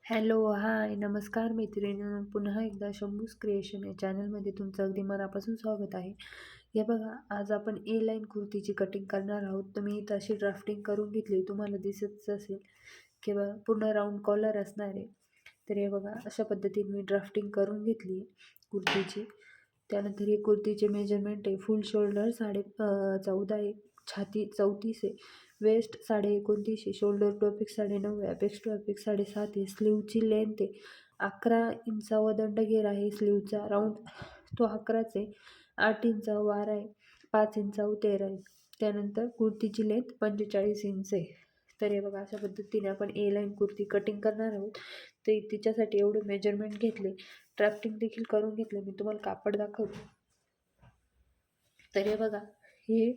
Hello, हाय, नमस्कार मैत्रिणींनो. पुन्हा एकदा शंभूज क्रिएशन या चॅनलमध्ये तुमचं अगदी मनापासून स्वागत आहे. हे बघा, आज आपण ए लाईन कुर्तीची कटिंग करणार आहोत. तर मी इथं अशी ड्राफ्टिंग करून घेतली, तुम्हाला दिसत असेल किंवा पूर्ण राऊंड कॉलर असणार आहे. तर हे बघा, अशा पद्धतीने मी ड्राफ्टिंग करून घेतली कुर्तीची. त्यानंतर ही कुर्तीचे मेजरमेंट आहे. फुल शोल्डर 14.5 आहे, छाती 34 आहे, वेस्ट 29.5 आहे, शोल्डर टू अपेक्स 9.5 आहे, अपेक्स टू अपेक्स 7.5 आहे. स्लीवची लेंथ आहे 11 इंचावा दंडघेर आहे. स्लीवचा राऊंड तो 11च आहे. 8 इंचावर 12 आहे, 5 इंचावर 13 आहे. त्यानंतर कुर्तीची लेंथ 45 इंच आहे. तर हे बघा, अशा पद्धतीने आपण ए लाईन कुर्ती कटिंग करणार आहोत. तर तिच्यासाठी एवढे मेजरमेंट घेतले, ड्राफ्टिंग देखील करून घेतले. मी तुम्हाला कापड दाखवते. तर हे बघा, हे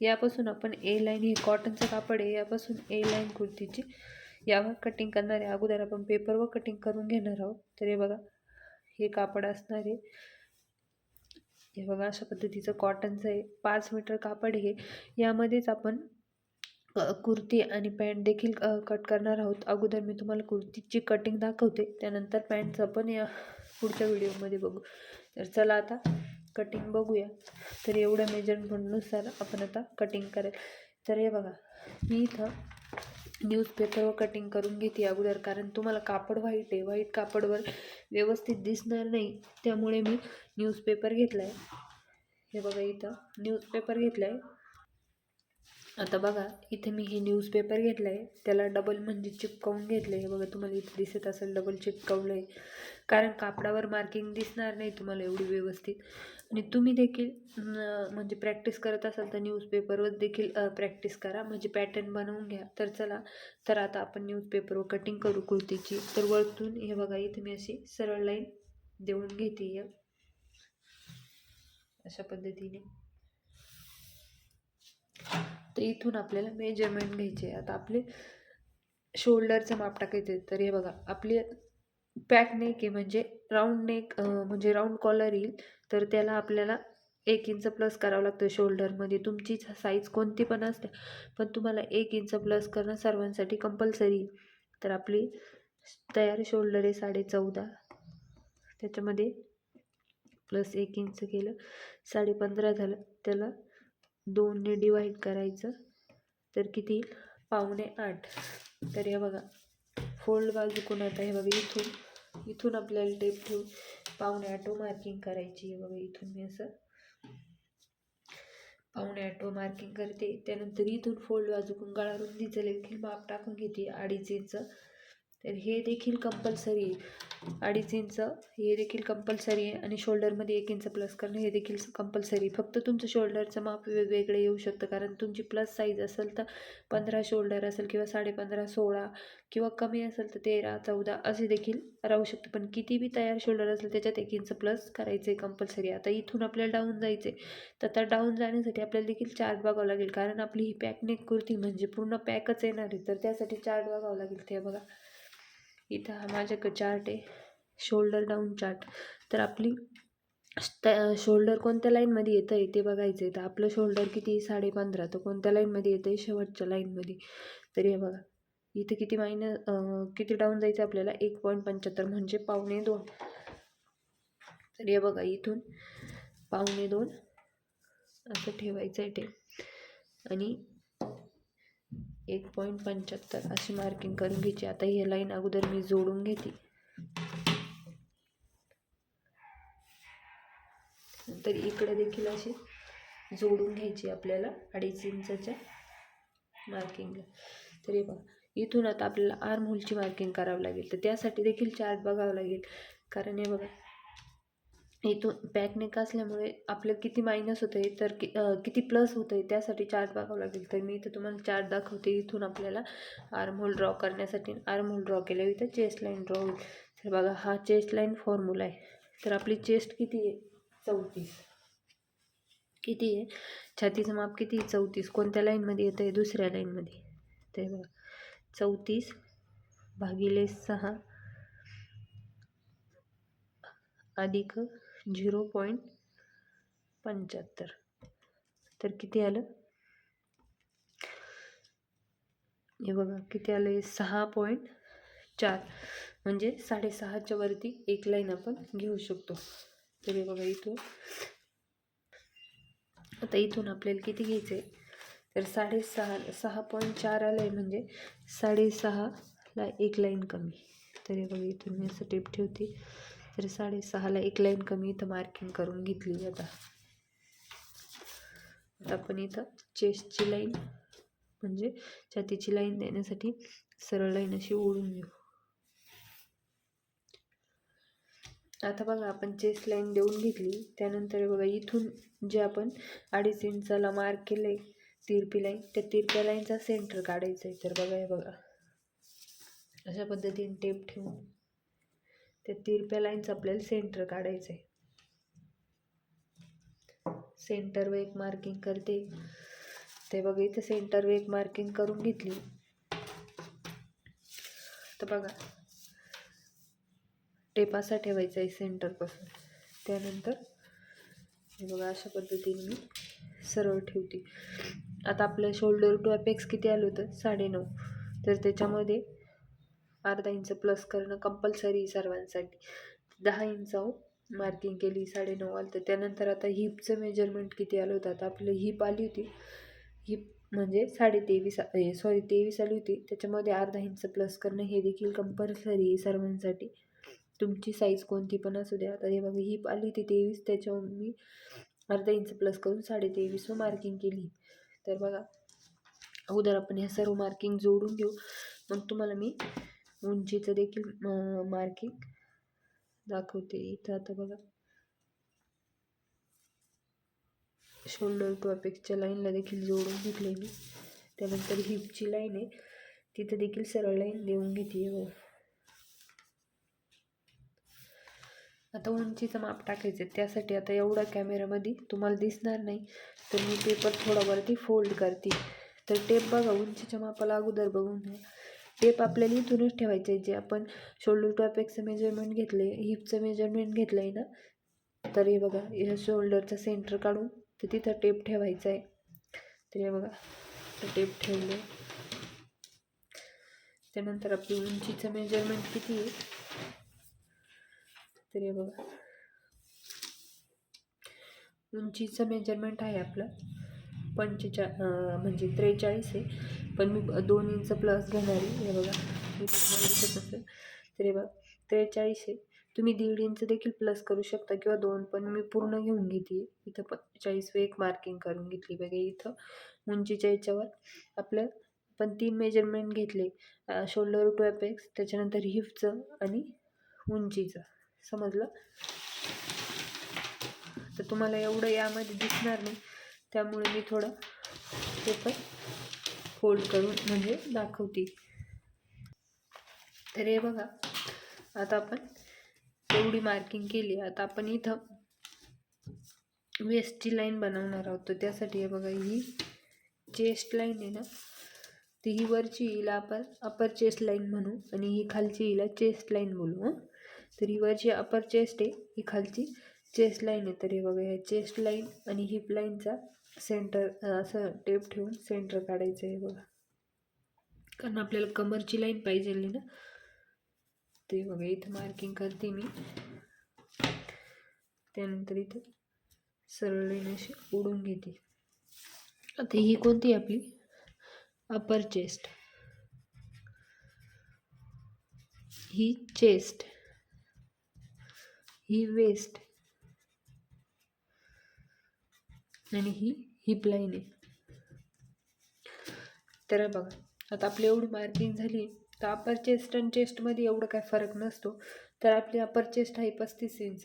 यापासून आपण ए लाईन, हे कॉटनचं कापड आहे, यापासून ए लाईन कुर्तीची यावर कटिंग करणार आहे. अगोदर आपण पेपरवर कटिंग करून घेणार आहोत. तर हे बघा, हे कापड असणार आहे. हे बघा, अशा पद्धतीचं कॉटनचं आहे. 5 मीटर कापड हे. यामध्येच आपण कुर्ती आणि पॅन्ट देखील कट करणार आहोत. अगोदर मी तुम्हाला कुर्तीची कटिंग दाखवते, त्यानंतर पॅन्टचं पण या पुढच्या व्हिडिओमध्ये बघू. तर चला आता कटिंग बघूया. तर एवढ्या मेजरमेंटनुसार आपण आता कटिंग करेल. तर हे बघा, मी इथं न्यूजपेपरवर कटिंग करून घेते अगोदर, कारण तुम्हाला कापड व्हाईट आहे, व्हाईट कापडवर व्यवस्थित दिसणार नाही, त्यामुळे मी न्यूजपेपर घेतला आहे. हे बघा, इथं न्यूजपेपर घेतला आहे. आता बघा, इथे मी हे न्यूजपेपर घेतलं आहे, त्याला डबल म्हणजे चिपकवून घेतलं आहे. हे बघा, तुम्हाला इथे दिसत असेल डबल चिपकवलं आहे, कारण कापडावर मार्किंग दिसणार नाही तुम्हाला एवढी व्यवस्थित. आणि तुम्ही देखील म्हणजे प्रॅक्टिस करत असाल तर न्यूजपेपरवर देखील प्रॅक्टिस करा, म्हणजे पॅटर्न बनवून घ्या. तर चला, तर आता आपण न्यूजपेपरवर कटिंग करू कुर्तीची. तर वरतून हे बघा, इथे मी अशी सरळ लाईन देऊन घेते अशा पद्धतीने. तर इथून आपल्याला मेजरमेंट घ्यायचे. आता आपले शोल्डरचं माप टाकायचं. तर हे बघा, आपले पॅक नेक आहे, म्हणजे राऊंड नेक, म्हणजे राऊंड कॉलर येईल. तर त्याला आपल्याला 1 इंच प्लस करावं लागतं शोल्डरमध्ये. तुमची साईज कोणती पण असते, पण तुम्हाला 1 इंच प्लस करणं सर्वांसाठी कंपल्सरी. तर आपली तयार शोल्डर आहे 14.5, त्याच्यामध्ये प्लस 1 इंच केलं, 15.5 झालं. त्याला 2ने डिवाईड करायचं, तर किती? 7.25. तर हे बघा, फोल्ड बाजू कोणाचा, हे बघा, इथून आपल्याला टेप ठेवून 7.25 मार्किंग करायची. हे बघा, इथून मी असं 7.25 मार्किंग करते. त्यानंतर इथून फोल्ड बाजूकडून गळा रुंदीचं देखील माप टाकून घेते 2.5 इंच. तर हे देखील कंपल्सरी आहे, 2.5 इंच हे देखील कंपल्सरी आहे. आणि शोल्डरमध्ये 1 इंच प्लस करणं हे देखील कंपल्सरी. फक्त तुमचं शोल्डरचं माप वेगवेगळे येऊ शकतं, कारण तुमची प्लस साईज असेल तर 15 शोल्डर असेल, किंवा 15.5 16, किंवा कमी असेल तर 13 14 असे देखील राहू शकतं. पण किती बी तयार शोल्डर असेल त्याच्यात 1 इंच प्लस करायचं आहे कंपल्सरी. आता इथून आपल्याला डाऊन जायचं आहे. तर आता डाऊन जाण्यासाठी आपल्याला देखील चार्ट बघावं लागेल, कारण आपली ही पॅकनेक कुर्ती म्हणजे पूर्ण पॅकच येणार आहे. तर त्यासाठी चार्ट बघावं लागेल. ते बघा, इथं हा माझ्याकडे चार्ट आहे, शोल्डर डाऊन चार्ट. तर आपली शोल्डर कोणत्या लाईनमध्ये येतं आहे ते बघायचं आहे. तर आपलं शोल्डर किती? 15.5. तर कोणत्या लाईनमध्ये येतं आहे? शेवटच्या लाईनमध्ये. तर हे बघा, इथं किती डाऊन जायचं आपल्याला? 1.75 म्हणजे 1.25. तर हे बघा, इथून 1.25 असं ठेवायचं आहे ते, आणि 1.75 अशी मार्किंग करून घ्यायची. आता ही लाईन अगोदर मी जोडून घेते. नंतर इकडे देखील अशी जोडून घ्यायची आपल्याला 2.5 इंचच्या मार्किंगला. तर हे बघा, इथून आता आपल्याला आर्म होलची मार्किंग करावं लागेल. तर त्यासाठी देखील चार्ट बघावं लागेल, कारण हे बघा, इथून पॅकनेक असल्यामुळे आपलं किती मायनस होतं आहे, तर किती प्लस होतं आहे, त्यासाठी चार्ट बघावं लागेल. तर मी इथं तुम्हाला चार्ट दाखवते. इथून आपल्याला आर्म होल ड्रॉ करण्यासाठी, आर्म होल ड्रॉ केल्यावर इथं चेस्ट लाईन ड्रॉ होईल. तर बघा, हा चेस्ट लाईन फॉर्म्युला आहे. तर आपली चेस्ट किती आहे? 34. किती आहे? छातीचं माप किती? 34. कोणत्या लाईनमध्ये येतं आहे? दुसऱ्या लाईनमध्ये. ते बघा, 34 भागिले 6 अधिक 0.75. तर किती आलं? हे बघा, किती आलं? 6.4. म्हणजे 6.5च्या वरती एक लाईन आपण घेऊ शकतो. तर हे बघा इथून, आता इथून आपल्याला किती घ्यायचं आहे, तर 6.4 आलं आहे, म्हणजे 6.5ला एक लाईन कमी. तर हे बघा इथून मी असं टेप ठेवते, तर 6.5ला एक लाईन कमी इथं मार्किंग करून घेतली. आता आपण इथं चेस्टची लाईन म्हणजे छातीची लाईन देण्यासाठी सरळ लाईन अशी ओढून घेऊ. आता बघा आपण चेस्ट लाईन देऊन घेतली. त्यानंतर बघा इथून जे आपण 2.5 इंचाला मार्क केलं आहे तिरपी लाईन, त्या तिरप्या लाईनचा सेंटर काढायचा आहे. तर बघा हे बघा अशा पद्धतीने टेप ठेवून त्या तिरप्या लाईनचं आपल्याला सेंटर काढायचं आहे. सेंटरवर एक मार्किंग करते. ते बघा इथं सेंटरवर एक मार्किंग करून घेतली. तर बघा टेप असा ठेवायचा आहे सेंटरपासून. त्यानंतर हे बघा अशा पद्धतीने मी सरळ ठेवते. आता आपलं शोल्डर टू अपेक्स किती आलं होतं, 9.5. तर त्याच्यामध्ये अर्धा इंच प्लस करणं कंपल्सरी सर्वांसाठी. 10 इंचावर मार्किंग केली, 9.5 आलं. तर त्यानंतर आता हिपचं मेजरमेंट किती आलं होतं. आता आपलं हिप आली होती, हिप म्हणजे 23 आली होती. त्याच्यामध्ये अर्धा इंच प्लस करणं हे देखील कंपल्सरी सर्वांसाठी, तुमची साईज कोणती पण असू द्या. आता हे बघा हिप आली होती 23, त्याच्यावर मी अर्धा इंच प्लस करून 23.5वर मार्किंग केली. तर बघा अगोदर आपण ह्या सर्व मार्किंग जोडून घेऊ, मग तुम्हाला मी उंचीचं देखील मार्किंग दाखवते. इथं आता बघा शोल्डर टू अपेक्सच्या लाईनला देखील जोडून घेतले मी. त्यानंतर हिपची लाईन आहे तिथं देखील सरळ लाईन देऊन घेते. आता उंचीचं माप टाकायचं. त्यासाठी आता एवढा कॅमेरामध्ये तुम्हाला दिसणार नाही, तर मी पेपर थोडा वरती फोल्ड करते. तर टेप बघा उंचीच्या मापाला अगोदर बघून घ्या. टेप आपल्याला इथूनच ठेवायचं आहे. जे आपण शोल्डर टू अपेक्सचं मेजरमेंट घेतलं आहे, हिपचं मेजरमेंट घेतलं आहे ना, तर हे बघा या शोल्डरचं सेंटर काढून तर तिथं टेप ठेवायचं आहे. तर हे बघा टेप ठेवले. त्यानंतर आपली उंचीचं मेजरमेंट किती आहे, तर हे बघा उंचीचं मेजरमेंट आहे आपलं 43 आहे, पण मी 2 इंच प्लस घेणार आहे. हे बघा असेल तर हे बघा 43 आहे. तुम्ही 1.5 इंच देखील प्लस करू शकता किंवा 2, पण मी पूर्ण घेऊन घेते. इथं 45वर एक मार्किंग करून घेतली. बघा इथं उंचीच्या याच्यावर आपलं पण 3 मेजरमेंट घेतले, शोल्डर टू अपेक्स, त्याच्यानंतर हिपचं आणि उंचीचं. समजलं. तर तुम्हाला एवढं यामध्ये दिसणार नाही, त्यामुळे मी थोडं पेपर फोल्ड करून म्हणजे दाखवते. तर हे बघा आता आपण एवढी मार्किंग केली. आता आपण इथं वेस्टची लाईन बनवणार आहोत. तर त्यासाठी हे बघा ही चेस्ट लाईन आहे ना, ती ही वरची हिला आपण अपर चेस्ट लाईन म्हणू आणि ही खालची हिला चेस्ट लाईन बोलू. तर ही वरची अपर चेस्ट आहे, ही खालची चेस्ट लाईन आहे. तर हे बघा ह्या चेस्ट लाईन आणि हिप लाईनचा सेंटर असं टेप ठेवून सेंटर काढायचं आहे बघा, कारण आपल्याला कमरची लाईन पाहिजे ना. ते बघा इथं मार्किंग करते मी. त्यानंतर इथं सरळ लाईन अशी ओढून घेते. आता ही कोणती आपली अपर चेस्ट, ही चेस्ट, ही वेस्ट आणि ही हिप लाईन आहे. तर बघा आता आपली एवढी मार्किंग झाली. तर अपर चेस्ट आणि चेस्टमध्ये एवढं काय फरक नसतो. तर आपली अपर चेस्ट आहे 35 इंच.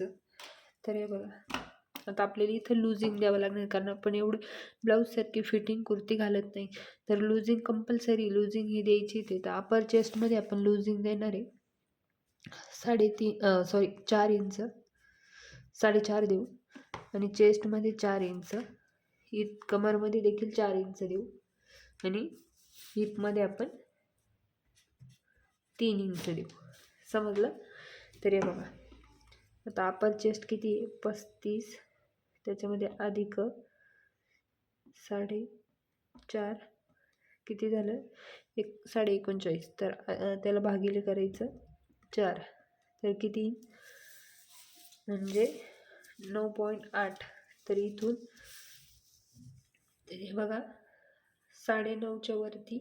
तर हे बघा आता आपल्याला इथं लुझिंग द्यावं लागणार, कारण आपण एवढी ब्लाऊजसारखी फिटिंग कुर्ती घालत नाही. तर लुझिंग कंपल्सरी लुझिंग ही द्यायची. ते तर अपर चेस्टमध्ये आपण लुझिंग देणार आहे 4 इंच, 4.5 देऊ आणि चेस्टमध्ये 4 इंच, कमरमध्ये देखील 4 इंच देऊ आणि हिपमध्ये आपण 3 इंच देऊ. समजलं. तर हे बघा आता अपर चेस्ट किती आहे 35, त्याच्यामध्ये अधिक 4.5 किती झालं 39.5. तर त्याला भागिले करायचं 4 तर किती म्हणजे 9.8. तर इथून हे बघा 9:30च्या वरती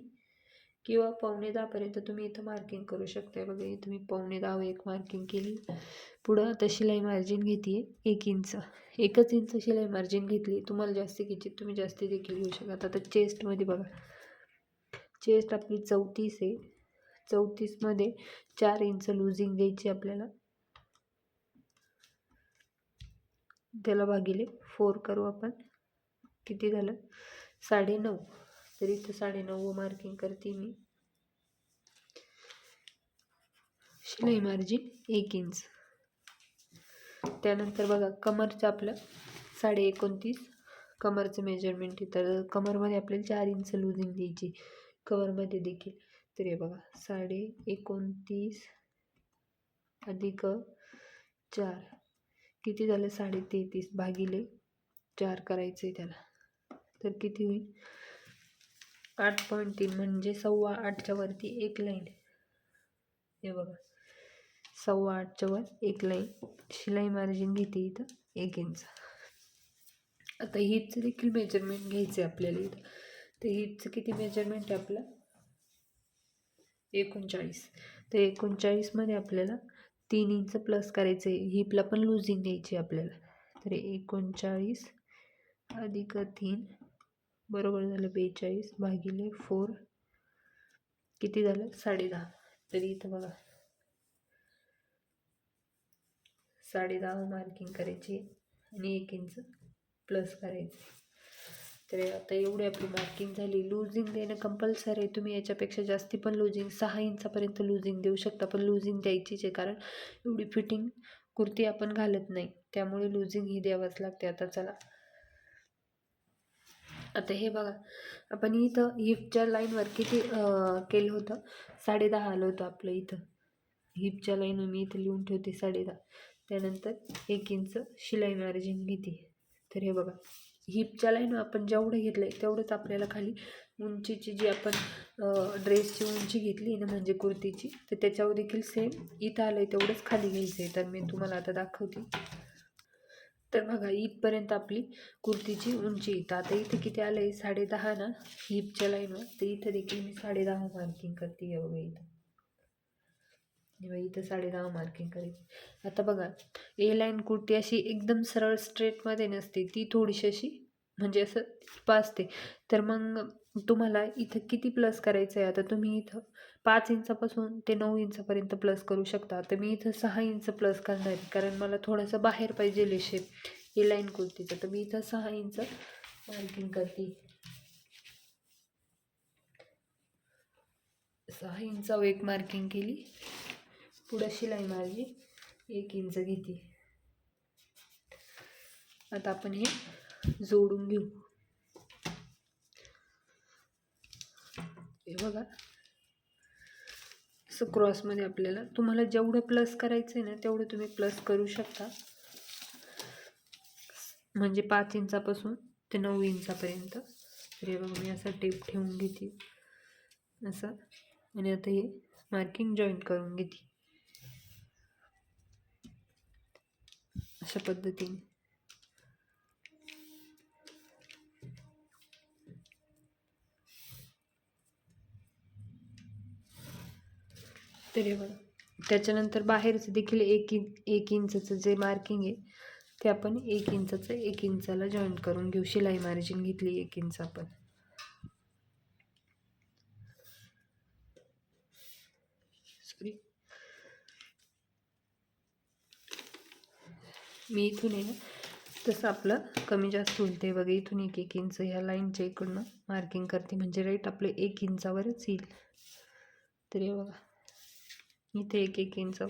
किंवा 9:45पर्यंत तुम्ही इथं मार्किंग करू शकता. बघा इथं मी 9:15 एक मार्किंग केली. पुढं आता शिलाई मार्जिन घेते 1 इंच. 1च इंच शिलाई मार्जिन घेतली. तुम्हाला जास्ती घ्यायची तुम्ही जास्ती देखील घेऊ शकता. आता चेस्टमध्ये बघा, चेस्ट आपली 34 आहे. 34मध्ये 4 इंच लूजिंग द्यायची आपल्याला. त्याला भागिले 4 करू आपण. किती झालं 9.5. तर इथं 9.5 मार्किंग करते मी. शिलाई मार्जिन 1 इंच. त्यानंतर बघा कमरचं आपलं 29.5 कमरचं मेजरमेंट आहे. तर कमरमध्ये आपल्याला 4 इंच लूजिंग द्यायची कमरमध्ये देखील. तर हे बघा 29.5 अधिक 4 किती झालं 33.5 भागिले 4 करायचं आहे त्याला. तर किती होईल 8.3 म्हणजे 8.25च्या वरती एक लाईन. हे बघा 8.25च्या वर एक लाईन. शिलाई मार्जिन घेते इथं 1 इंच. आता हिपचं देखील मेजरमेंट घ्यायचं आहे आपल्याला इथं. तर हिपचं किती मेजरमेंट आहे आपलं 39. तर 39मध्ये आपल्याला 3 इंच प्लस करायचं आहे. हिपला पण लूजिंग द्यायची आपल्याला. तर 39 अधिक 3 बरोबर झालं 42 भागिले 4 किती झालं 10.5. तर इथं बघा 10.5 मार्किंग करायची आणि 1 इंच प्लस करायचं. तर आता एवढी आपली मार्किंग झाली. लूजिंग देणं कंपल्सरी आहे. तुम्ही याच्यापेक्षा जास्ती पण लूजिंग 6 इंचापर्यंत लूजिंग देऊ शकता. पण लूजिंग द्यायचीच आहे कारण एवढी फिटिंग कुर्ती आपण घालत नाही, त्यामुळे लूजिंग ही द्यावंच लागते. आता चला आता हे बघा आपण इथं हिपच्या लाईनवर किती केलं होतं 10.5 आलं होतं आपलं इथं. हिपच्या लाईनवर मी इथं लिहून ठेवते 10.5. त्यानंतर 1 इंच शिलाई मार्जिन घेते. तर हे बघा हिपच्या लाईन आपण जेवढं घेतलं आहे तेवढंच आपल्याला खाली उंचीची जी आपण ड्रेसची उंची घेतली ना म्हणजे कुर्तीची, तर त्याच्यावर देखील सेम इथं आलं आहे तेवढंच खाली घ्यायचं आहे. तर मी तुम्हाला आता दाखवते. तर बघा इथपर्यंत आपली कुर्तीची उंची येतं. आता इथे किती आलं आहे 10.5 ना हिपच्या लाईनवर. तर इथं देखील मी 10.5 मार्किंग करते. बघा इथं इथं 10.5 मार्किंग करायची. आता बघा ए लाईन कुर्ती अशी एकदम सरळ स्ट्रेटमध्ये नसते, ती थोडीशी अशी म्हणजे असं पाचते. तर मग तुम्हाला इथं किती प्लस करायचं आहे. आता तुम्ही इथं 5 इंचापासून ते 9 इंचापर्यंत प्लस करू शकता. तर मी इथं 6 इंच प्लस करणार आहे कारण मला थोडंसं बाहेर पाहिजे शेप ए लाईन कुर्तीचं. तर मी इथं 6 इंच मार्किंग करते. 6 इंचावर एक मार्किंग केली. पुढं शिलाई माझी 1 इंच घेते. आता आपण हे जोडून घेऊ. हे बघा असं क्रॉसमध्ये आपल्याला तुम्हाला जेवढं प्लस करायचं आहे ना तेवढं तुम्ही प्लस करू शकता. म्हणजे 5 इंचापासून ते 9 इंचापर्यंत. तर हे बघा मी असा टेप ठेवून घेते असं आणि आता हे मार्किंग जॉईंट करून घेते अशा पद्धतीने. तर हे बघा त्याच्यानंतर बाहेरचं देखील 1 इंचचं जे मार्किंग आहे ते आपण 1 इंचाचं 1 इंचाला जॉईंट करून घेऊ. शिलाई मार्जिन घेतली 1 इंच आपण. सॉरी मी इथून आहे ना तसं आपलं कमी जास्त होईल. ते बघा इथून 1 इंच ह्या लाईनच्या इकडनं मार्किंग करते म्हणजे राईट आपलं 1 इंचावरच येईल. तर हे बघा इथे 1 इंच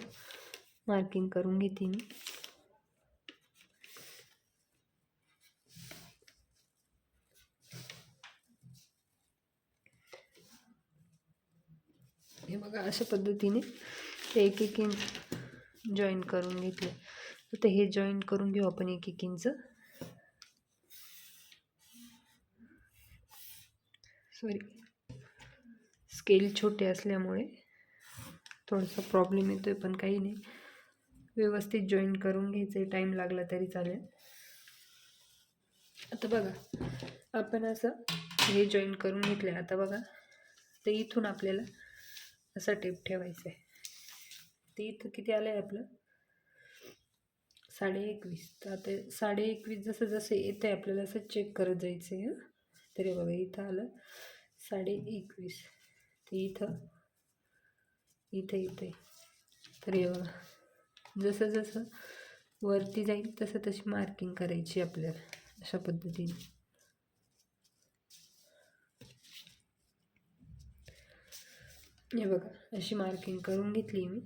मार्किंग करून घेते मी. हे बघा अशा पद्धतीने ते 1 इंच जॉईन करून घेतले. आता हे जॉईन करून घेऊ आपण 1 इंच. सॉरी स्केल छोटे असल्यामुळे थोडासा प्रॉब्लेम येतोय, पण काही नाही, व्यवस्थित जॉईन करून घ्यायचं, टाईम लागला तरी चालेल. आता बघा आपण असं हे जॉईन करून घेतले. आता बघा तर इथून आपल्याला असा टेप ठेवायचा आहे. ते इथं किती आलं आहे आपलं 21.5. तर आता 21.5 जसं जसं येतं आहे आपल्याला असं चेक करत जायचं आहे. तरी बघा इथं आलं 21.5. ते इथं येते. तरी बघा जसं जसं वरती जाईल तसं तशी मार्किंग करायची आपल्याला अशा पद्धतीने. हे बघा अशी मार्किंग करून घेतली मी,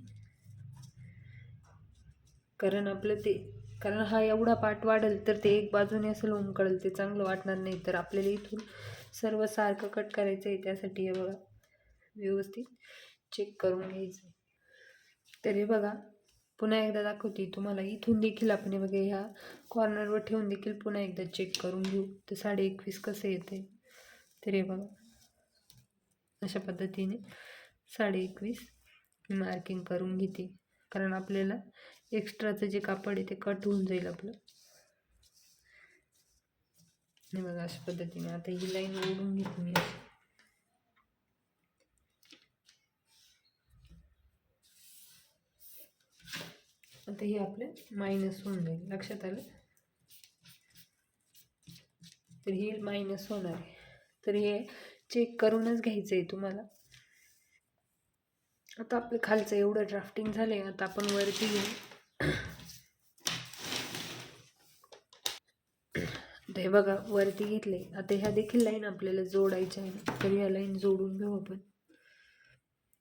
कारण हा एवढा पार्ट वाढेल तर ते एक बाजूने असं लोंबकळेल, ते चांगलं वाटणार नाही. तर आपल्याला इथून सर्व सारखं कट करायचं आहे. त्यासाठी हे बघा व्यवस्थित चेक करून घ्यायचं. तर हे बघा पुन्हा एकदा दाखवते तुम्हाला. इथून देखील आपण हे बघा ह्या कॉर्नरवर ठेवून देखील पुन्हा एकदा चेक करून घेऊ तर 21.5 कसं येते. तर हे बघा अशा पद्धतीने 21.5 मार्किंग करून घेते, कारण आपल्याला एक्स्ट्राचं जे कापड आहे ते कट होऊन जाईल आपलं. हे बघा अशा पद्धतीने. आता ही लाईन ओढून घेते मी अशी. आता हे आपले मायनस होऊन जाईल, लक्षात आलं. तर हे मायनस होणार आहे. तर हे चेक करूनच घ्यायचं आहे तुम्हाला. आता आपलं खालचं एवढं ड्राफ्टिंग झालंय. आता आपण वरती घेऊ. आता हे बघा वरती घेतले. आता ह्या देखील लाईन आपल्याला जोडायच्या आहे. तर ह्या लाईन जोडून घेऊ आपण.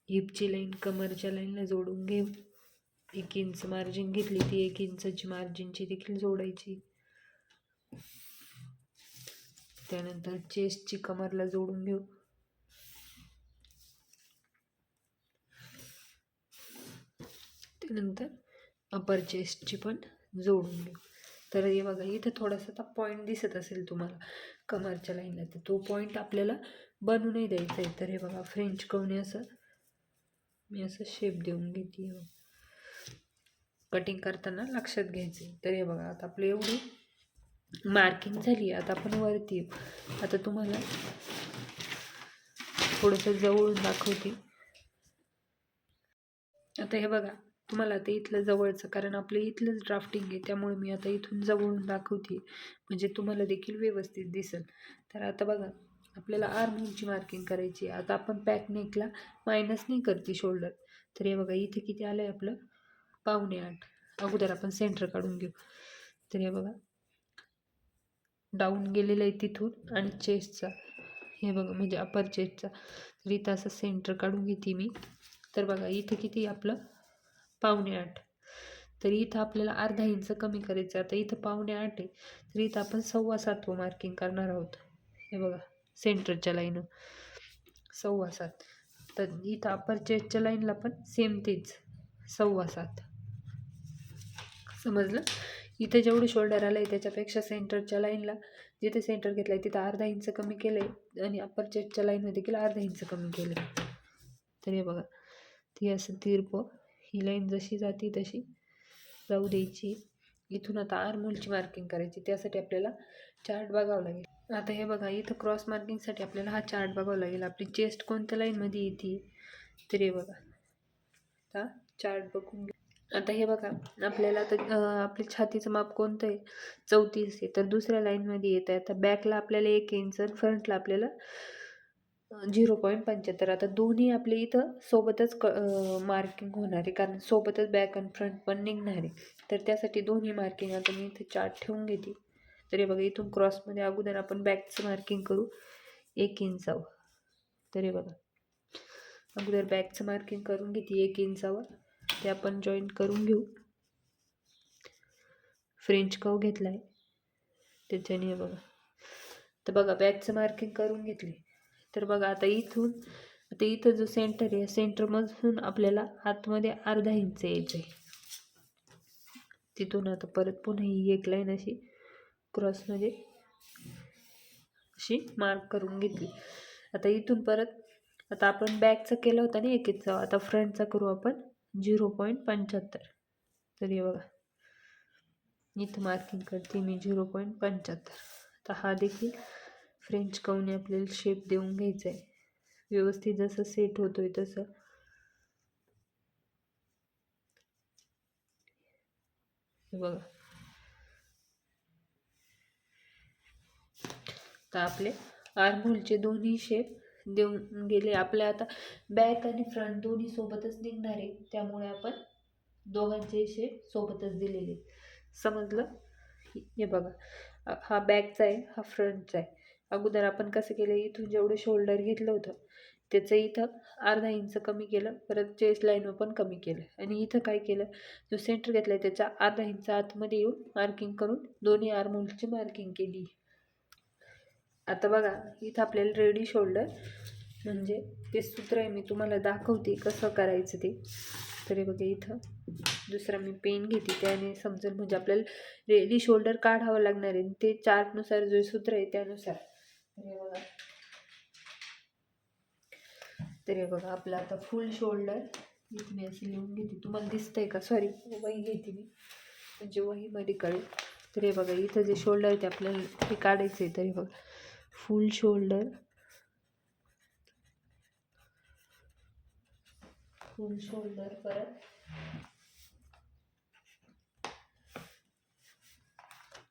हिपची लाईन कमरच्या लाईनला जोडून घेऊ. 1 इंच मार्जिन घेतली, ती 1 इंचाची मार्जिनची देखील जोडायची. त्यानंतर चेस्टची कमरला जोडून घेऊ. त्यानंतर अपर चेस्टची पण जोडून घेऊ. तर हे बघा इथं थोडासा पॉईंट दिसत असेल तुम्हाला कमरच्या लाईनला, तर तो पॉईंट आपल्याला बनवू नाही द्यायचा आहे. तर हे बघा फ्रेंच कवने असं मी असं शेप देऊन घेते. कटिंग करताना लक्षात घ्यायचं. तर हे बघा आता आपलं एवढी मार्किंग झाली. आता आपण वरती येऊ. आता तुम्हाला थोडंसं जवळून दाखवते. आता हे बघा तुम्हाला आता इथलं जवळचं, कारण आपलं इथलंच ड्राफ्टिंग आहे, त्यामुळे मी आता इथून जवळून दाखवते म्हणजे तुम्हाला देखील व्यवस्थित दिसेल. तर आता बघा आपल्याला आर्महोलची मार्किंग करायची. आता आपण पॅक नेकला मायनस नाही करते शोल्डर. तर हे बघा इथे किती आलं आहे आपलं 7.25. अगोदर आपण सेंटर काढून घेऊ. तर हे बघा डाऊन गेलेलं आहे तिथून आणि चेस्टचा हे बघा म्हणजे अपर चेस्टचा. तर इथं असं सेंटर काढून घेते मी. तर बघा इथं किती आपलं 7.25. तर इथं आपल्याला अर्धा इंच कमी करायचं. आता इथं 7.25 आहे, तर इथं आपण 7.25 मार्किंग करणार आहोत. हे बघा सेंटरच्या लाईन 7.25. तर इथं अपर चेस्टच्या लाईनला पण सेम तेच 7.25. समजलं. इथं जेवढं शोल्डर आलं आहे त्याच्यापेक्षा सेंटरच्या लाईनला जिथे सेंटर घेतलं आहे तिथं अर्धा इंच कमी केलं आहे आणि अपर चेस्टच्या लाईनमध्ये देखील अर्धा इंच कमी केलं आहे. तर हे बघा ती असं तिरपं ही लाईन जशी जाते तशी जाऊ द्यायची. इथून आता आर्महोलची मार्किंग करायची. त्यासाठी आपल्याला चार्ट बघावं लागेल. आता हे बघा इथं क्रॉस मार्किंगसाठी आपल्याला हा चार्ट बघावा लागेल. आपली चेस्ट कोणत्या लाईनमध्ये येते. तर हे बघा आता चार्ट बघून घेऊ. आता हे बघा आपल्याला आता आपल्या छातीचं माप कोणतं आहे 34 आहे. तर दुसऱ्या लाईनमध्ये येत आहे. आता बॅकला आपल्याला 1 इंच आणि फ्रंटला आपल्याला 0.75. आता दोन्ही आपले इथं सोबतच मार्किंग होणार आहे, कारण सोबतच बॅक आणि फ्रंट पण निघणार आहे. तर त्यासाठी दोन्ही मार्किंग आता मी इथे चार्ट ठेवून घेते. तर हे बघा इथून क्रॉसमध्ये अगोदर आपण बॅकचं मार्किंग करू 1 इंचावर. तर हे बघा अगोदर बॅकचं मार्किंग करून घेते 1 इंचावर. ते आपण जॉईंट करून घेऊ. फ्रेंच कर्व घेतला आहे त्याच्याने हे बघा. तर बघा बॅकचं मार्किंग करून घेतले. तर बघा आता इथं जो सेंटर आहे सेंटरमधून आपल्याला आतमध्ये अर्धा इंच यायचं आहे. तिथून आता परत पुन्हा ही एक लाईन अशी क्रॉसमध्ये अशी मार्क करून घेतली. आता इथून परत आता आपण बॅकचं केलं होतं ना एकीचं, आता फ्रंटचा करू आपण 0.75. तर हे बघा इथं मार्किंग करते मी 0.75. आता हा देखील फ्रेंच कवने आपल्याला शेप देऊन घ्यायचा आहे, व्यवस्थित जसं सेट होतोय तसं. हे बघा तर आपले आर्महोलचे दोन्ही शेप देऊन गेले आपल्या. आता बॅक आणि फ्रंट दोन्ही सोबतच निघणार आहे, त्यामुळे आपण दोघांचे शेप सोबतच दिलेले. समजलं? हे बघा हा बॅकचा आहे, हा फ्रंटचा आहे. अगोदर आपण कसं केलं, इथून जेवढं शोल्डर घेतलं होतं त्याचं इथं अर्धा इंच कमी केलं, परत चेस्ट लाईन पण कमी केलं, आणि इथं काय केलं, जो सेंटर घेतला त्याच्या अर्धा इंच आतमध्ये येऊन मार्किंग करून दोन्ही आर्महोलची मार्किंग केली. आता बघा इथं आपल्याला रेडी शोल्डर म्हणजे ते सूत्र आहे, मी तुम्हाला दाखवते कसं करायचं ते. तरी बघा इथं दुसरा मी पेन घेते, त्याने समजेल, म्हणजे आपल्याला रेडी शोल्डर काढावं लागणार आहे ते चार्टनुसार जे सूत्र आहे त्यानुसार. तरी बघा आपलं आता फुल शोल्डर इथं मी असे लिहून घेते, तुम्हाला दिसतंय का, सॉरी वही घेते मी म्हणजे वहीमध्ये कळेल. तरी बघा इथं जे शोल्डर आहे ते आपल्याला ते काढायचं आहे. तरी बघा फुल शोल्डर, फुल शोल्डर, परत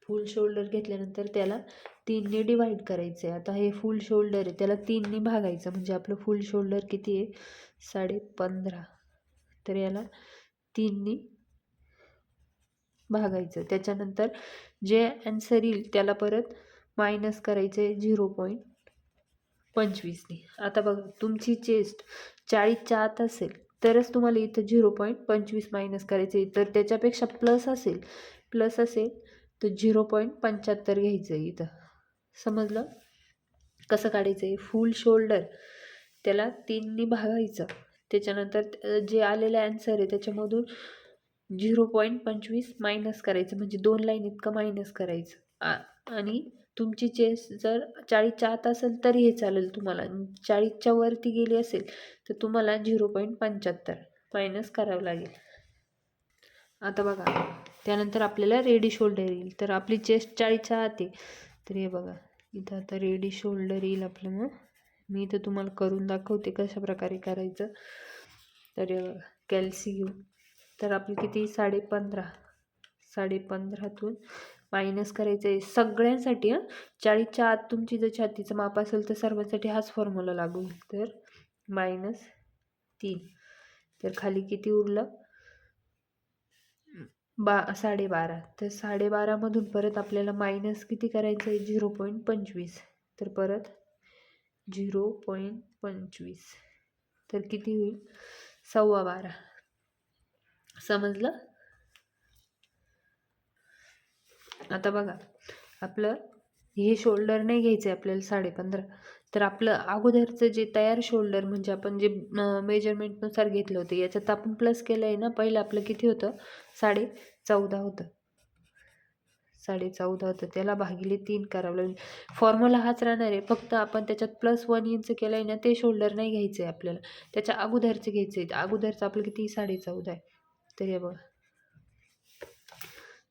फुल शोल्डर घेतल्यानंतर त्याला 3ने डिवाइड करायचं आहे. आता हे फुल शोल्डर आहे त्याला 3ने भागायचं, म्हणजे आपलं फुल शोल्डर किती आहे, 15.5. तर याला 3ने भागायचं. त्याच्यानंतर जे आन्सर येईल त्याला परत मायनस करायचं आहे 0.25ने. आता बघा तुमची चेस्ट 40च्या आत असेल तरच तुम्हाला इथं 0.25 मायनस करायचं आहे, तर त्याच्यापेक्षा प्लस असेल तर 0.75 घ्यायचं आहे इथं. समजलं कसं काढायचं आहे? फुल शोल्डर त्याला 3ने भागायचं, त्याच्यानंतर जे आलेलं आन्सर आहे त्याच्यामधून 0.25 मायनस करायचं, म्हणजे 2 लाईन इतकं मायनस करायचं. आणि तुमची चेस्ट जर 40च्या आत असेल तरी हे चालेल तुम्हाला, 40च्या वरती गेली असेल तर तुम्हाला 0.75 मायनस करावं लागेल. आता बघा त्यानंतर आपल्याला रेडी शोल्डर येईल, तर आपली चेस्ट 40च्या आत आहे. तर हे बघा इथं आता रेडी शोल्डर येईल आपलं. मग मी इथं तुम्हाला करून दाखवते कशा प्रकारे करायचं. तर हे बघा कॅल्सी घेऊ, तर आपली किती 15.5तून मायनस करायचं आहे सगळ्यांसाठी. 40च्या आत तुमची जर छातीचं माप असेल तर सर्वांसाठी हाच फॉर्म्युला लागू होईल. तर -3, तर खाली किती उरलं 12.5. तर 12.5मधून परत आपल्याला मायनस किती करायचं आहे 0.25. तर परत 0.25 तर किती होईल 12.15. समजलं? आता बघा आपलं हे शोल्डर नाही घ्यायचं आहे आपल्याला 15.5, तर आपलं अगोदरचं जे तयार शोल्डर म्हणजे आपण जे मेजरमेंटनुसार घेतलं होतं याच्यात आपण प्लस केलं आहे ना. पहिलं आपलं किती होतं 14.5 होतं, 14.5 होतं, त्याला भागिले 3 करावं लागेल. फॉर्म्युला हाच राहणार आहे, फक्त आपण त्याच्यात +1 इंच केलं आहे ना, ते शोल्डर नाही घ्यायचं आहे आपल्याला, त्याच्या अगोदरचं घ्यायचं आहे. अगोदरचं आपलं किती 14.5 आहे. तर हे बघा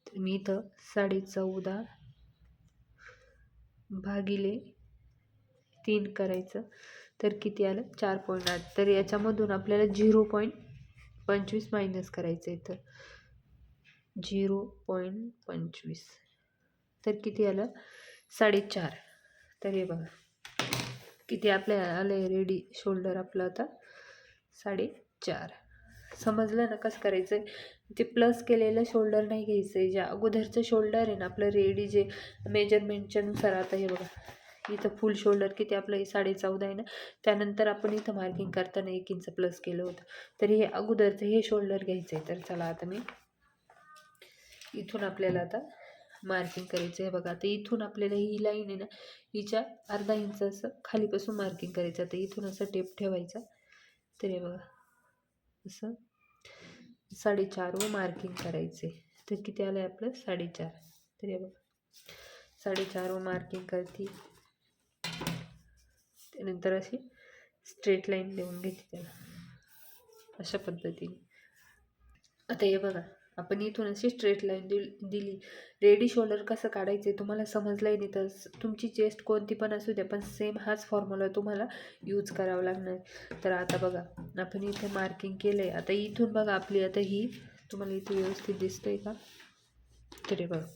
तर मी इथं 14.5 भागिले 3 करायचं, तर किती आलं 4.8. तर याच्यामधून आपल्याला 0.25 मायनस करायचं आहे. तर 0.25 तर किती आलं 4.5. तर हे बघा किती आपल्या आलं रेडी शोल्डर आपलं आता 4.5. समजलं ना कसं करायचं आहे? ते प्लस केलेलं शोल्डर नाही घ्यायचं आहे, जे अगोदरचं शोल्डर आहे ना आपलं रेडी जे मेजरमेंटच्या नुसार. आता हे बघा इथं फुल शोल्डर किती आपलं 14.5 आहे ना, त्यानंतर आपण इथं मार्किंग करताना 1 इंच प्लस केलं होतं, तर हे अगोदरचं हे शोल्डर घ्यायचं आहे. तर चला आता मी इथून आपल्याला आता मार्किंग करायचं आहे. बघा आता इथून आपल्याला ही लाईन आहे ना हिच्या अर्धा इंच असं खालीपासून मार्किंग करायचं. आता इथून असं टेप ठेवायचा. तर हे बघा असं 4.5 मार्किंग करायचे. तर किती आलं आहे आपलं 4.5. तर हे बघा 4.5 मार्किंग करते, त्यानंतर अशी स्ट्रेट लाईन देऊन घेते त्याला अशा पद्धतीने. आता हे बघा, आपण इथून अशी स्ट्रेट लाईन दिली. रेडी शोल्डर कसं काढायचे तुम्हाला समजलंय नाही तर तुमची चेस्ट कोणती पण असू द्या, पण सेम हाच फॉर्म्युला तुम्हाला यूज करावा लागणार. तर आता बघा, आपण इथे मार्किंग केलंय. आता इथून बघा आपली, आता ही तुम्हाला इथे व्यवस्थित दिसतंय का? तरी बघा,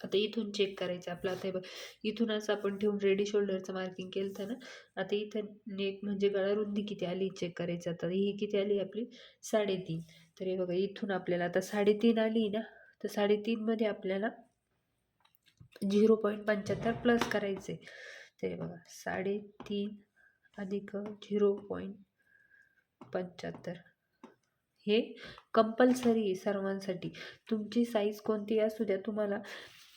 आता इथून चेक करायचं आपलं. आता हे बघ, इथूनच आपण ठेवून रेडी शोल्डरचं मार्किंग केलं होतं ना. आता इथं नेक म्हणजे गळा रुंदी किती आली चेक करायचं. आता ही किती आली आपली 3.5. तर हे बघा, इथून आपल्याला आता 3.5 आली ना, तर 3.5 मध्ये आपल्याला 0.75 प्लस करायचे. तर हे बघा, 3.5 अधिक 0.75 हे कंपल्सरी सर्वांसाठी. तुमची साईज कोणती असू द्या, तुम्हाला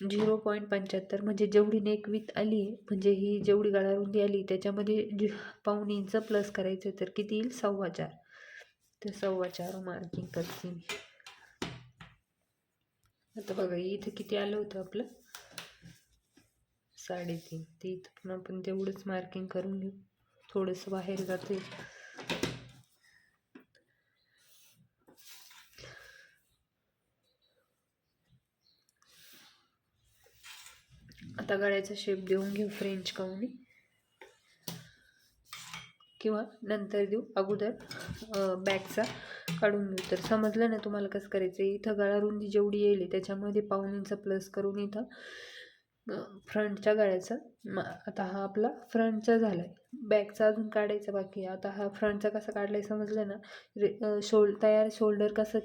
0.75 म्हणजे जेवढी नेक विथ आली, म्हणजे ही जेवढी गळा रुंदी आली त्याच्यामध्ये पाऊण इंच प्लस करायचं. तर किती येईल? 4.25. तर 4.25 मार्किंग करते मी. आता बघा, इथं किती आलं होतं आपलं 3.5. ते इथं पण आपण तेवढंच मार्किंग करून घेऊ. थोडंसं बाहेर जाते. आता गळ्याचा शेप देऊन घेऊ फ्रेंच काऊनी, किंवा नंतर देऊ, अगोदर बॅकचा काढून घेऊ. तर समजलं ना तुम्हाला कसं करायचं. इथं गळा रुंदी जेवढी येईल त्याच्यामध्ये पाऊण इंच प्लस करून इथं फ्रंटच्या गळ्याचा आता हा आपला फ्रंटचा झाला आहे. बॅकचा अजून काढायचा बाकी आहे. आता हा फ्रंटचा कसा काढलाय समजलं ना. तयार शोल्डर कसं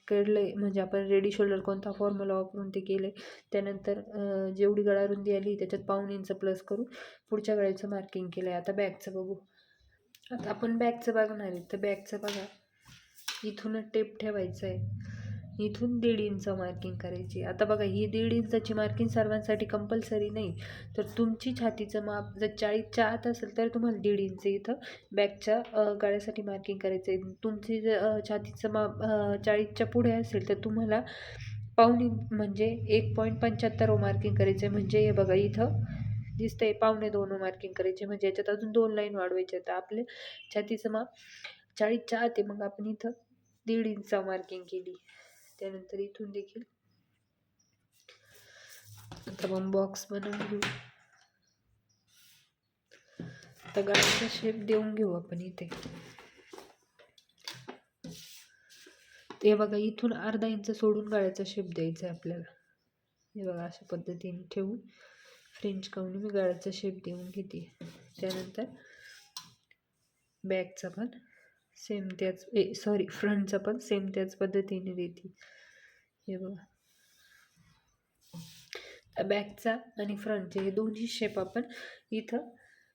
काढलंय, म्हणजे आपण रेडी शोल्डर कोणता फॉर्म्युला वापरून ते केले. त्यानंतर जेवढी गळा रुंदी आली त्याच्यात पाऊण इंच प्लस करून पुढच्या गळ्याचं मार्किंग केलं आहे. आता बॅकचं बघू. आता आपण बॅकचं बघणार आहे. तर बॅकचं बघा, इथूनच टेप ठेवायचं आहे. इथून 1.5 इंच मार्किंग करायची. आता बघा, ही 1.5 इंचाची मार्किंग सर्वांसाठी कंपल्सरी नाही. तर तुमची छातीचं माप जर 40च्या आत असेल तर तुम्हाला 1.5 इंच इथं बॅकच्या गळ्यासाठी मार्किंग करायचं आहे. तुमची जर छातीचं माप 40च्या पुढे असेल तर तुम्हाला पाऊण इंच म्हणजे 1.75 मार्किंग करायचं आहे. म्हणजे हे बघा, इथं दिसतंय 1.25 मार्किंग करायचे. म्हणजे याच्यात अजून 2 लाईन वाढवायचे. तर आपले छातीचं माप 40च्या आत आहे, मग आपण इथं 1.5 इंच मार्किंग केली. त्यानंतर इथून देखील आता मग बॉक्स बनवून घेऊ. आता गळ्याचा शेप देऊन घेऊ आपण इथे. ते बघा, इथून अर्धा इंच सोडून गळ्याचा शेप द्यायचा आहे आपल्याला. हे बघा, अशा पद्धतीने ठेवून फ्रेंच काऊनी मी गळ्याचा शेप देऊन घेते. त्यानंतर बॅकचा पण सेम त्याच फ्रंटचा पण सेम त्याच पद्धतीने देते. हे बघा, बॅकचा आणि फ्रंटचे हे दोन्ही शेप आपण इथं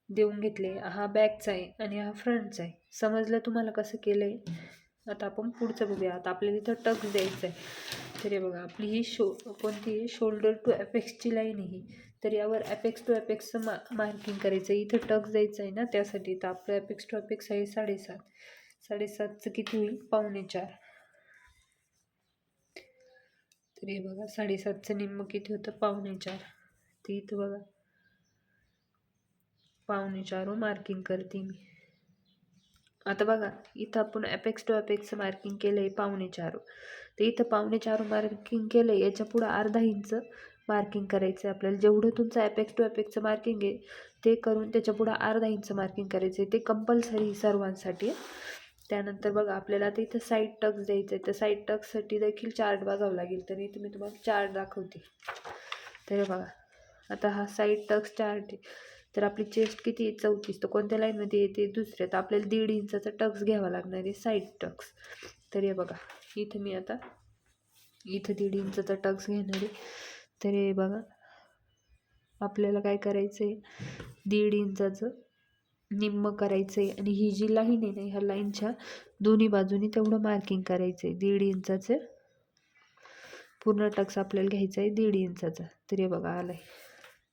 देऊन घेतले. हा बॅकचा आहे आणि हा फ्रंटचा आहे. समजलं तुम्हाला कसं केलंय. आता आपण पुढचं बघूया. आता आपल्याला इथं टक्स द्यायचं आहे. तर हे बघा, आपली ही कोणती शोल्डर टू अपेक्सची लाईन आहे ही. तर यावर अपेक्स टू अपेक्सचं मार्किंग करायचं आहे. इथं टक्स द्यायचं आहे ना, त्यासाठी. तर आपलं अपेक्स टू अपेक्स आहे 7.5. 7.5चं किती होईल? 4.25. तर हे बघा, 7.5चं निम्म किती होतं? 4.25. तर इथं बघा 4.25 मार्किंग करते मी. आता बघा, इथं आपण अपेक्स टू अपेक्सचं मार्किंग केलं आहे 4.25. तर इथं 4.25 मार्किंग केलं आहे. याच्या पुढं अर्धा इंच मार्किंग करायचं आहे आपल्याला. जेवढं तुमचं अपेक्स टू अपेक्सचं मार्किंग आहे ते करून त्याच्या पुढं अर्धा इंच मार्किंग करायचं आहे. ते कंपल्सरी सर्वांसाठी आहे. त्यानंतर बघा, आपल्याला आता इथं साईड टक्स द्यायचं आहे. तर साईड टक्ससाठी देखील चार्ट बघावं लागेल. तर इथं मी तुम्हाला चार्ट दाखवते. तर बघा, आता हा साईड टक्स चार्ट आहे. तर आपली चेस्ट किती आहे? 34. तर कोणत्या लाईनमध्ये येते? दुसऱ्या. तर आपल्याला 1.5 इंचाचा टक्स घ्यावा लागणार आहे, साईड टक्स. तर हे बघा, इथं मी आता इथं 1.5 इंचाचा टक्स घेणार आहे. तर हे बघा, आपल्याला काय करायचं आहे? 1.5 इंचाचं निम्म करायचं आहे. आणि ही जी लाईन आहे ना, ह्या लाईनच्या दोन्ही बाजूनी तेवढं मार्किंग करायचं आहे. 1.5 इंचाचं पूर्ण टक्स आपल्याला घ्यायचा आहे, 1.5 इंचाचा. तर हे बघा, आलाय.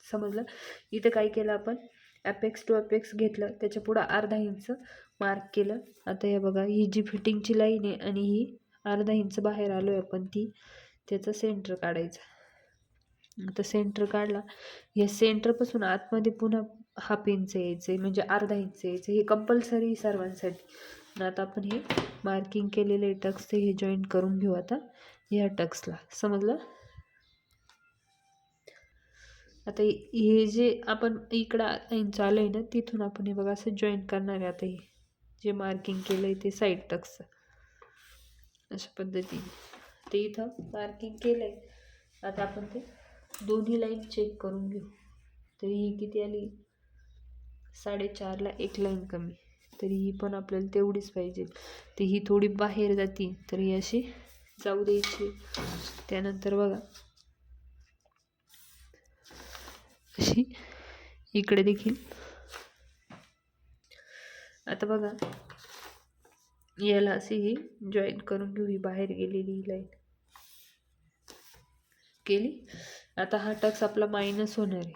समजलं. इथं काय केलं आपण? अपेक्स टू अपेक्स घेतलं, त्याच्या पुढं अर्धा इंच मार्क केलं. आता हे बघा, ही जी फिटिंगची लाईन आहे आणि ही अर्धा इंच बाहेर आलोय आपण, त्याचं सेंटर काढायचं. आता सेंटर काढला. या सेंटरपासून आतमध्ये पुन्हा हाफ इंच यायचं आहे, म्हणजे अर्धा इंच यायचं, हे कंपल्सरी सर्वांसाठी. आणि आता आपण हे मार्किंग केलेले टक्स हे जॉईन करून घेऊ आता ह्या टक्सला, समजलं. आता हे जे आपण इकडं इंच आलं आहे ना, तिथून आपण हे बघा असं जॉईन करणार आहे. आता हे जे मार्किंग केलं आहे ते साईड टक्स अशा पद्धतीने ते इथं मार्किंग केलं आहे. आता आपण ते दोन्ही लाईन चेक करून घेऊ. तरी ही किती आली, 4.5ला एक लाईन कमी, तरी ही पण आपल्याला तेवढीच पाहिजे. ती ही थोडी बाहेर जाती तर ही अशी जाऊ द्यायची. त्यानंतर बघा अशी इकडे देखील. आता बघा याला अशी ही जॉईन करून घेऊ. ही बाहेर गेलेली ही लाईन केली. आता हा टक्स आपला मायनस होणार आहे.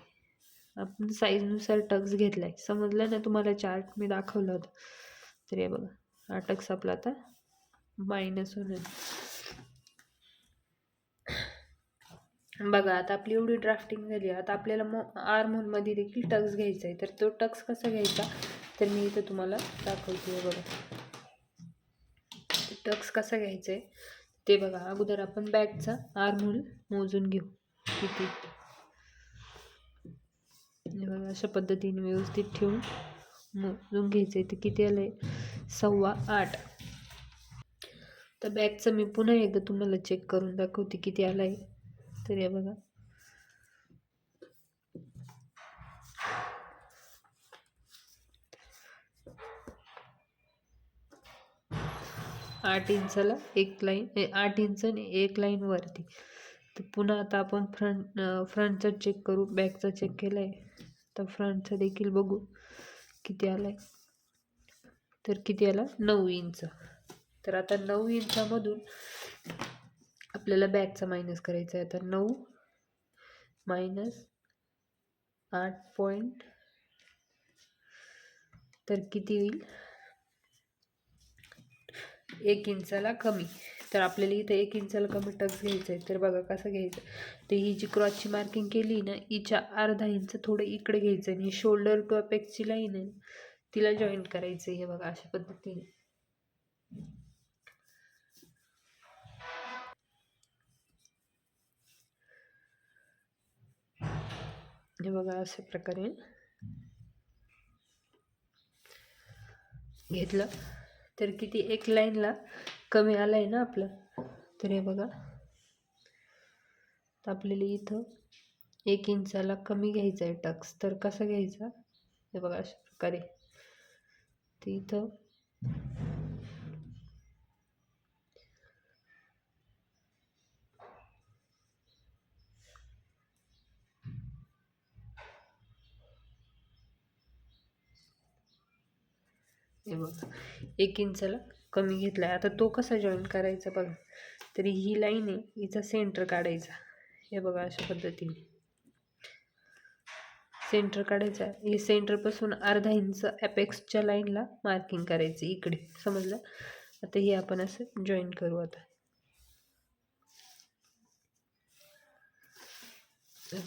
आपण साईजनुसार टक्स घेतलाय, समजलं ना तुम्हाला, चार्ट मी दाखवला होता. तर हे बघा हा टक्स आपला आता मायनस होणार. बघा आता आपली एवढी ड्राफ्टिंग झाली. आता आपल्याला आर्महोलमध्ये देखील टक्स घ्यायचा आहे. तर तो टक्स कसा घ्यायचा तर मी इथं तुम्हाला दाखवते. बघा टक्स कसा घ्यायचा आहे ते बघा. अगोदर आपण बॅकचा आर्महोल मोजून घेऊ किती. बघा अशा पद्धतीने व्यवस्थित ठेवून मोजून घ्यायचं आहे. ते किती आलं आहे, 8.25. तर बॅकचं मी पुन्हा एकदा तुम्हाला चेक करून दाखवते किती आलं आहे. तर हे बघा 8 इंचाला एक लाईन, 8 इंच आणि एक लाईन वरती. तर पुन्हा आता आपण फ्रंटचा चेक करू. बॅकचा चेक केला आहे तर फ्रंटचा देखील बघू किती आला आहे. तर किती आला, 9 इंच. तर आता 9 इंचामधून आपल्याला बॅकचा मायनस करायचा आहे. आता 9 मायनस 8 तर किती होईल, 1 इंचाला कमी. तर आपल्याला इथं 1 इंचाला कमी टक्स घ्यायचा आहे. तर बघा कसं घ्यायचं. तर ही जी क्रॉसची मार्किंग केली ना, हिच्या अर्धा इंच थोडं इकडे घ्यायचं आणि ही शोल्डर टू अपेक्सची लाईन आहे तिला जॉईन करायचं आहे. हे बघा अशा पद्धतीने. हे बघा अशा प्रकारे घेतलं तर किती, एक लाईनला कमी आलं आहे ना आपलं. तर हे बघा तर आपल्याला इथं 1 इंचाला कमी घ्यायचा आहे टक्स. तर कसा घ्यायचा, हे बघा अशा प्रकारे. तर इथं हे बघा 1 इंचाला कमी घेतला आहे. आता तो कसा जॉईन करायचा बघा. तरी ही लाईन आहे, हिचा सेंटर काढायचा. हे बघा अशा पद्धतीने सेंटर काढायचा. हे सेंटरपासून अर्धा इंच अपेक्सच्या लाईनला मार्किंग करायचं इकडे, समजलं. आता हे आपण असं जॉईन करू. आता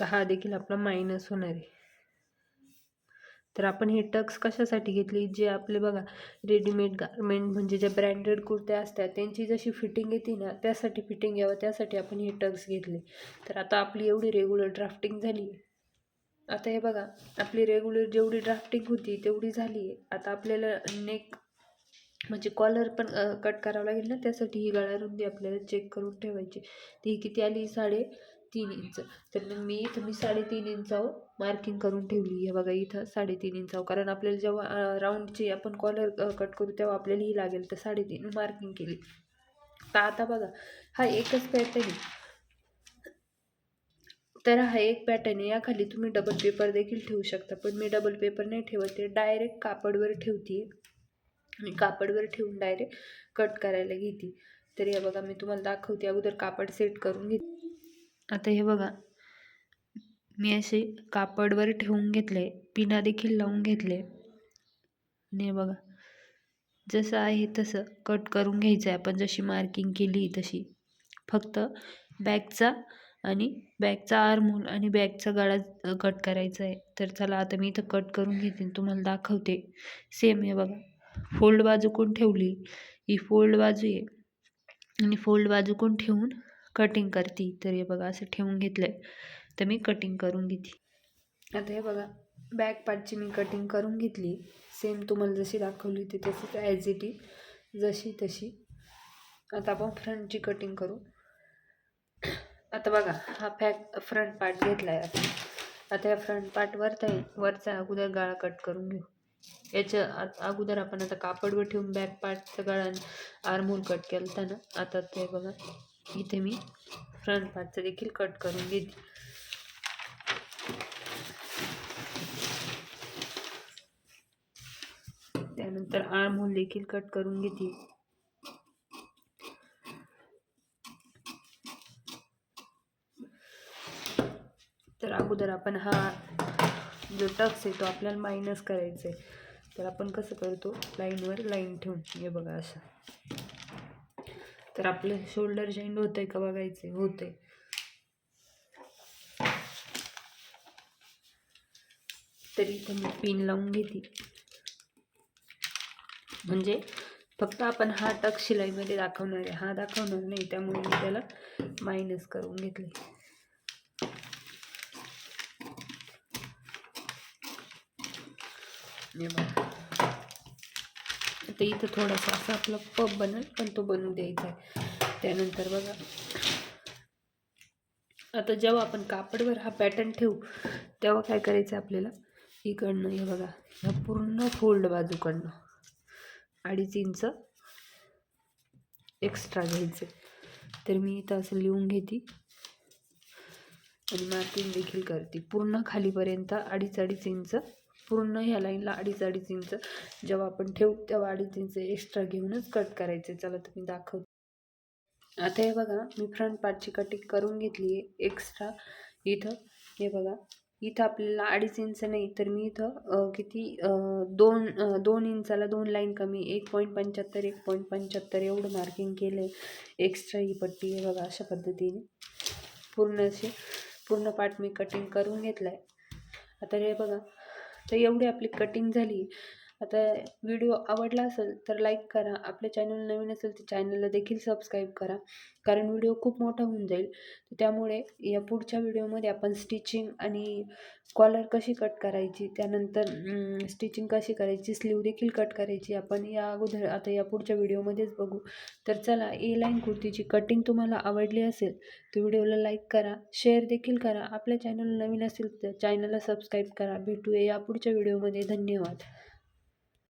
हा देखील आपला मायनस होणार आहे. तर आपण हे टक्स कशासाठी घेतली, जे आपले बघा रेडीमेड गारमेंट म्हणजे ज्या ब्रँडेड कुर्त्या असतात त्यांची जशी फिटिंग येते ना, त्यासाठी फिटिंग यावं त्यासाठी आपण हे टक्स घेतले. तर आता आपली एवढी रेग्युलर ड्राफ्टिंग झाली. आता हे बघा आपली रेग्युलर जेवढी ड्राफ्टिंग होती तेवढी झाली आहे. आता आपल्याला नेक म्हणजे कॉलर पण कट करावं लागेल ना, त्यासाठी ही गळारुंदी आपल्याला चेक करून ठेवायची. ती किती आली, 3.5 इंच. तर मग मी 3.5 इंचावर मार्किंग करून ठेवली. हे बघा इथं 3.5 इंचावर, कारण आपल्याला जेव्हा राऊंडची आपण कॉलर कट करू तेव्हा आपल्याला ही लागेल. तर 3.5 मार्किंग केली. तर आता बघा हा एकच पॅटर्न आहे. तर हा एक पॅटर्न आहे. याखाली तुम्ही डबल पेपर देखील ठेवू शकता, पण मी डबल पेपर नाही ठेवत आहे, डायरेक्ट कापडवर ठेवते. मी कापडवर ठेवून डायरेक्ट कट करायला घेते. तर हे बघा मी तुम्हाला दाखवते. अगोदर कापड सेट करून घेते. आता हे बघा मी असे कापडवर ठेवून घेतले, पिना देखील लावून घेतले. आणि हे बघा जसं आहे तसं कट करून घ्यायचं आहे. आपण जशी मार्किंग केली तशी, फक्त बॅकचा आणि बॅगचा आर्महोल आणि बॅगचा गळा कट करायचा आहे. तर चला आता मी इथं कट करून घेते आणि तुम्हाला दाखवते. सेम हे बघा, फोल्ड बाजू कोण ठेवली, ही फोल्ड बाजू आहे आणि फोल्ड बाजू कोण ठेवून कटिंग करते. तर हे बघा असं ठेवून घेतलं आहे. तर मी कटिंग करून घेते. आता हे बघा, बॅक पार्टची मी कटिंग करून घेतली. सेम तुम्हाला जशी दाखवली होती तशीच ॲज इट इज, जशी तशी. आता आपण फ्रंटची कटिंग करू. आता बघा, हा फ्रंट पार्ट घेतला आहे आपण. आता या फ्रंट पार्ट वरचा अगोदर गळा कट करून घेऊ. याच्या अगोदर आपण आता कापडवर ठेवून बॅक पार्टचा गळा आर्महोल कट केला होता ना. आता ते बघा, इथे मी फ्रंट पार्टचं देखील कट करून घेते. त्यानंतर आर्महोल देखील कट करून घेते. तर अगोदर आपण हा जो टक्स आहे तो आपल्याला मायनस करायचा आहे. तर आपण कसं करतो, लाईनवर लाईन ठेवून, हे बघा असं. तर आपलं शोल्डर जॉईंट होतंय का बघायचं, होतंय. तरी इथं मी पिन लावून घेते. म्हणजे फक्त आपण हा टक शिलाईमध्ये दाखवणार आहे, हा दाखवणार नाही. त्यामुळे मी त्याला मायनस करून घेतले. आता इथं थोडासा असा आपला पप बनेल, पण तो बनवून द्यायचा आहे. त्यानंतर बघा, आता जेव्हा आपण कापडवर हा पॅटर्न ठेवू तेव्हा काय करायचं आपल्याला, इकडनं हे बघा, ह्या पूर्ण फोल्ड बाजूकडनं 2.5 इंच एक्स्ट्रा घ्यायचे. तर मी इथं असं लिहून घेते आणि मार्किंग देखील करते. पूर्ण खालीपर्यंत 2.5 इंच, पूर्ण ह्या लाईनला 2.5 इंच जेव्हा आपण ठेवू तेव्हा 2.5 इंच एक्स्ट्रा घेऊनच कट करायचे. चला तुम्ही दाखवते. आता हे बघा, मी फ्रंट पार्टची कटिंग करून घेतली आहे. एक्स्ट्रा इथं हे बघा, इथं आपल्याला 2.5 इंच नाही, तर मी इथं किती 2 इंचाला 2 लाईन कमी 1.75 1.75 एवढं मार्किंग केलं आहे. एक्स्ट्रा ही पट्टी आहे बघा, अशा पद्धतीने पूर्ण पार्ट मी कटिंग करून घेतला आहे. आता हे बघा, तर एवढी आपली कटिंग झाली. आता व्हिडिओ आवडला असेल तर लाईक करा. आपल्या चॅनल नवीन असेल तर चॅनलला देखील सबस्क्राईब करा, कारण व्हिडिओ खूप मोठा होऊन जाईल. त्यामुळे या पुढच्या व्हिडिओमध्ये आपण स्टिचिंग आणि कॉलर कशी कट करायची, त्यानंतर स्टिचिंग कशी करायची, स्लीव देखील कट करायची आपण या अगोदर आता या पुढच्या व्हिडिओमध्येच बघू. तर चला, ए लाईन कुर्तीची कटिंग तुम्हाला आवडली असेल तर व्हिडिओला लाईक करा, शेअर देखील करा. आपल्या चॅनल नवीन असेल तर चॅनलला सबस्क्राईब करा. भेटूया या पुढच्या व्हिडिओमध्ये. धन्यवाद.